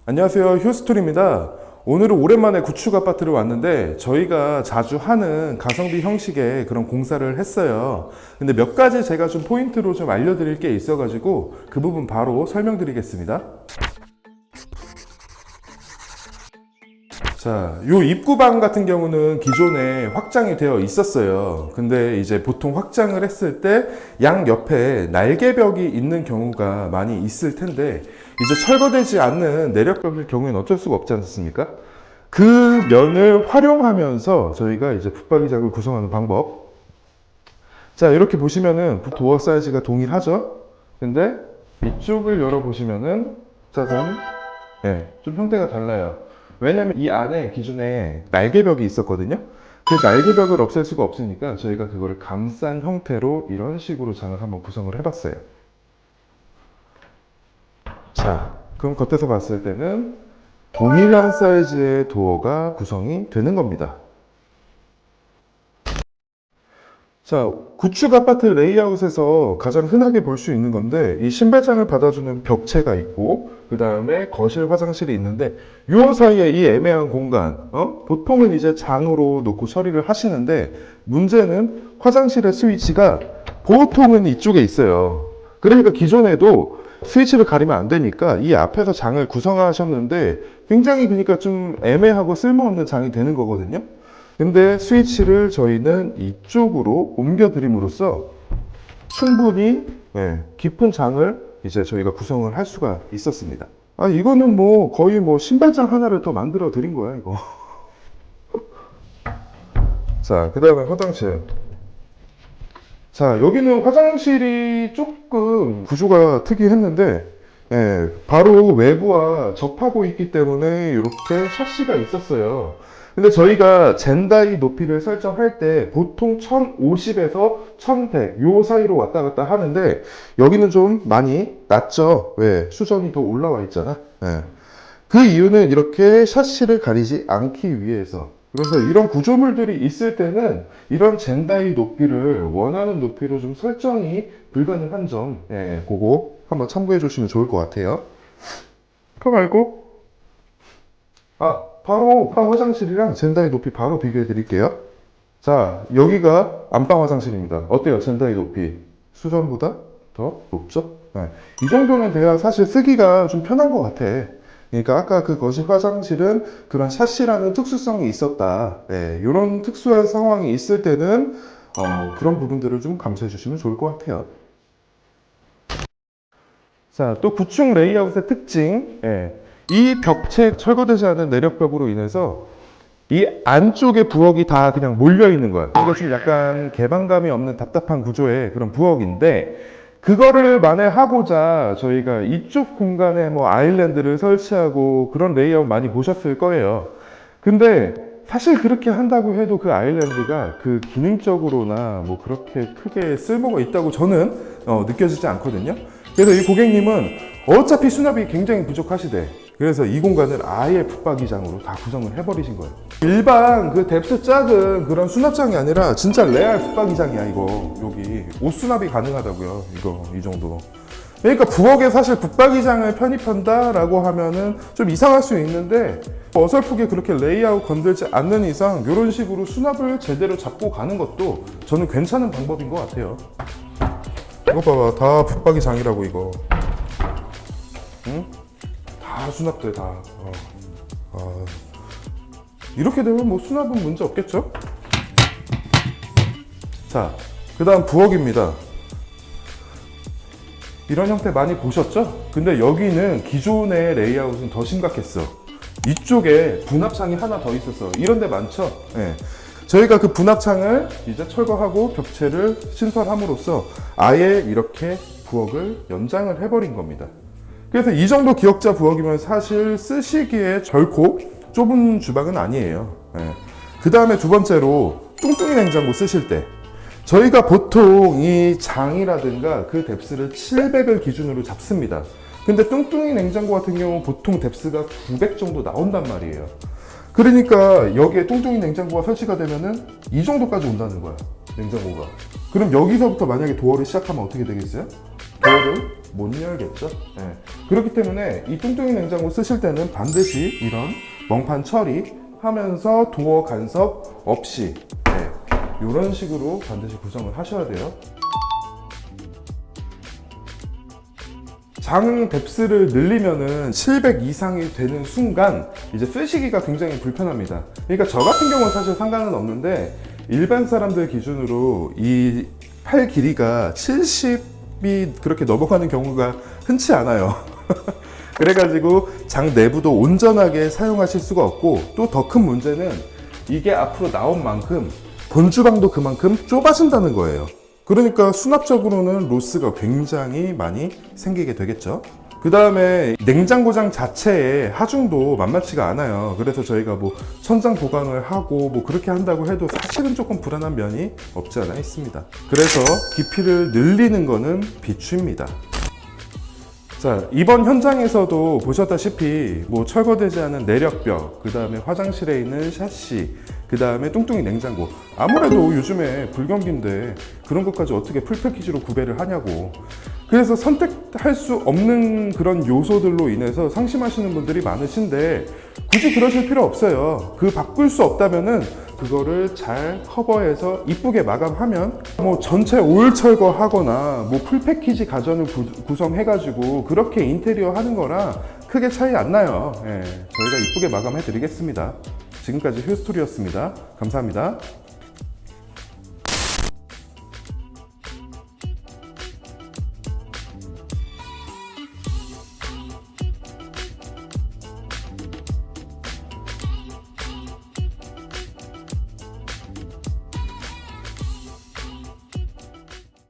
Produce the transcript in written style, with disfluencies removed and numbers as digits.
안녕하세요, 휴스툴입니다. 오늘은 오랜만에 구축 아파트를 왔는데 저희가 자주 하는 가성비 형식의 그런 공사를 했어요. 근데 몇 가지 제가 좀 포인트로 좀 알려드릴 게 있어가지고 그 부분 바로 설명드리겠습니다. 자, 요 입구방 같은 경우는 기존에 확장이 되어 있었어요. 근데 이제 보통 확장을 했을 때 양 옆에 날개벽이 있는 경우가 많이 있을 텐데 이제 철거되지 않는 내력벽일 경우에는 어쩔 수가 없지 않습니까? 그 면을 활용하면서 저희가 이제 붙박이장을 구성하는 방법. 자, 이렇게 보시면은 도어 사이즈가 동일하죠? 근데 이쪽을 열어보시면은 짜잔, 좀 형태가 달라요. 왜냐면 이 안에 기존에 날개벽이 있었거든요. 그 날개벽을 없앨 수가 없으니까 저희가 그거를 감싼 형태로 이런 식으로 장을 한번 구성을 해봤어요. 자, 그럼 겉에서 봤을 때는 동일한 사이즈의 도어가 구성이 되는 겁니다. 자, 구축 아파트 레이아웃에서 가장 흔하게 볼 수 있는 건데 이 신발장을 받아주는 벽체가 있고 그 다음에 거실 화장실이 있는데 요 사이에 이 애매한 공간 보통은 이제 장으로 놓고 처리를 하시는데 문제는 화장실의 스위치가 보통은 이쪽에 있어요. 그러니까 기존에도 스위치를 가리면 안 되니까 이 앞에서 장을 구성하셨는데 굉장히 그러니까 좀 애매하고 쓸모없는 장이 되는 거거든요. 근데 스위치를 저희는 이쪽으로 옮겨 드림으로써 충분히 깊은 장을 이제 저희가 구성을 할 수가 있었습니다. 아, 이거는 뭐 거의 뭐 신발장 하나를 더 만들어 드린 거야, 이거. 자, 그 다음에 화장실. 자, 여기는 화장실이 조금 구조가 특이했는데, 바로 외부와 접하고 있기 때문에 이렇게 샤시가 있었어요. 근데 저희가 젠다이 높이를 설정할 때 보통 1050에서 1100 요 사이로 왔다 갔다 하는데 여기는 좀 많이 낮죠. 왜? 수전이 더 올라와 있잖아. 그 이유는 이렇게 샤시를 가리지 않기 위해서. 그래서 이런 구조물들이 있을 때는 이런 젠다이 높이를 원하는 높이로 좀 설정이 불가능한 점, 그거 한번 참고해 주시면 좋을 것 같아요. 그거 말고, 바로 방 화장실이랑 젠다이 높이 바로 비교해 드릴게요. 자, 여기가 안방 화장실입니다. 어때요? 젠다이 높이. 수전보다 더 높죠? 이 정도는 돼야 사실 쓰기가 좀 편한 것 같아. 그러니까 아까 그 거실 화장실은 그런 샤시라는 특수성이 있었다. 이런 특수한 상황이 있을 때는 그런 부분들을 좀 감수해 주시면 좋을 것 같아요. 자, 또 구축 레이아웃의 특징. 이 벽체 철거되지 않은 내력벽으로 인해서 이 안쪽에 부엌이 다 그냥 몰려 있는 거야. 그러니까 좀 약간 개방감이 없는 답답한 구조의 그런 부엌인데 그거를 만회하고자 저희가 이쪽 공간에 뭐 아일랜드를 설치하고 그런 레이아웃 많이 보셨을 거예요. 근데 사실 그렇게 한다고 해도 그 아일랜드가 그 기능적으로나 뭐 그렇게 크게 쓸모가 있다고 저는 느껴지지 않거든요. 그래서 이 고객님은 어차피 수납이 굉장히 부족하시대. 그래서 이 공간을 아예 붙박이장으로 다 구성을 해버리신 거예요. 일반 그 뎁스 작은 그런 수납장이 아니라 진짜 레알 붙박이장이야, 이거. 여기 옷 수납이 가능하다고요, 이거 이 정도. 그러니까 부엌에 사실 붙박이장을 편입한다라고 하면은 좀 이상할 수 있는데 어설프게 그렇게 레이아웃 건들지 않는 이상 이런 식으로 수납을 제대로 잡고 가는 것도 저는 괜찮은 방법인 것 같아요. 이거 봐봐, 다 붙박이장이라고 이거. 응? 다 수납돼 다. 이렇게 되면 뭐 수납은 문제 없겠죠? 자, 그 다음 부엌입니다. 이런 형태 많이 보셨죠? 근데 여기는 기존의 레이아웃은 더 심각했어. 이쪽에 분합창이 하나 더 있었어. 이런 데 많죠? 저희가 그 분합창을 이제 철거하고 벽체를 신설함으로써 아예 이렇게 부엌을 연장을 해버린 겁니다. 그래서 이 정도 기역자 부엌이면 사실 쓰시기에 결코 좁은 주방은 아니에요. 그 다음에 두 번째로 뚱뚱이 냉장고 쓰실 때 저희가 보통 이 장이라든가 그 뎁스를 700을 기준으로 잡습니다. 근데 뚱뚱이 냉장고 같은 경우 보통 뎁스가 900 정도 나온단 말이에요. 그러니까 여기에 뚱뚱이 냉장고가 설치가 되면은 이 정도까지 온다는 거야, 냉장고가. 그럼 여기서부터 만약에 도어를 시작하면 어떻게 되겠어요? 도어를 못 열겠죠. 예. 그렇기 때문에 이 뚱뚱이 냉장고 쓰실 때는 반드시 이런 멍판 처리하면서 도어 간섭 없이 이런 식으로 반드시 구성을 하셔야 돼요. 장 뎁스를 늘리면은 700 이상이 되는 순간 이제 쓰시기가 굉장히 불편합니다. 그러니까 저 같은 경우는 사실 상관은 없는데 일반 사람들 기준으로 이 팔 길이가 70이 그렇게 넘어가는 경우가 흔치 않아요. 그래가지고 장 내부도 온전하게 사용하실 수가 없고, 또 더 큰 문제는 이게 앞으로 나온 만큼 본주방도 그만큼 좁아진다는 거예요. 그러니까 수납적으로는 로스가 굉장히 많이 생기게 되겠죠. 그 다음에 냉장고장 자체의 하중도 만만치가 않아요. 그래서 저희가 뭐 천장 보강을 하고 뭐 그렇게 한다고 해도 사실은 조금 불안한 면이 없지 않아 있습니다. 그래서 깊이를 늘리는 거는 비추입니다. 자, 이번 현장에서도 보셨다시피 뭐 철거되지 않은 내력벽, 그 다음에 화장실에 있는 샤시, 그 다음에 뚱뚱이 냉장고, 아무래도 요즘에 불경기인데 그런 것까지 어떻게 풀패키지로 구배를 하냐고. 그래서 선택할 수 없는 그런 요소들로 인해서 상심하시는 분들이 많으신데 굳이 그러실 필요 없어요. 그 바꿀 수 없다면은 그거를 잘 커버해서 이쁘게 마감하면, 뭐 전체 오일 철거하거나 뭐 풀패키지 가전을 구성해가지고 그렇게 인테리어 하는 거랑 크게 차이 안 나요. 저희가 이쁘게 마감해 드리겠습니다. 지금까지 휴스토리였습니다. 감사합니다.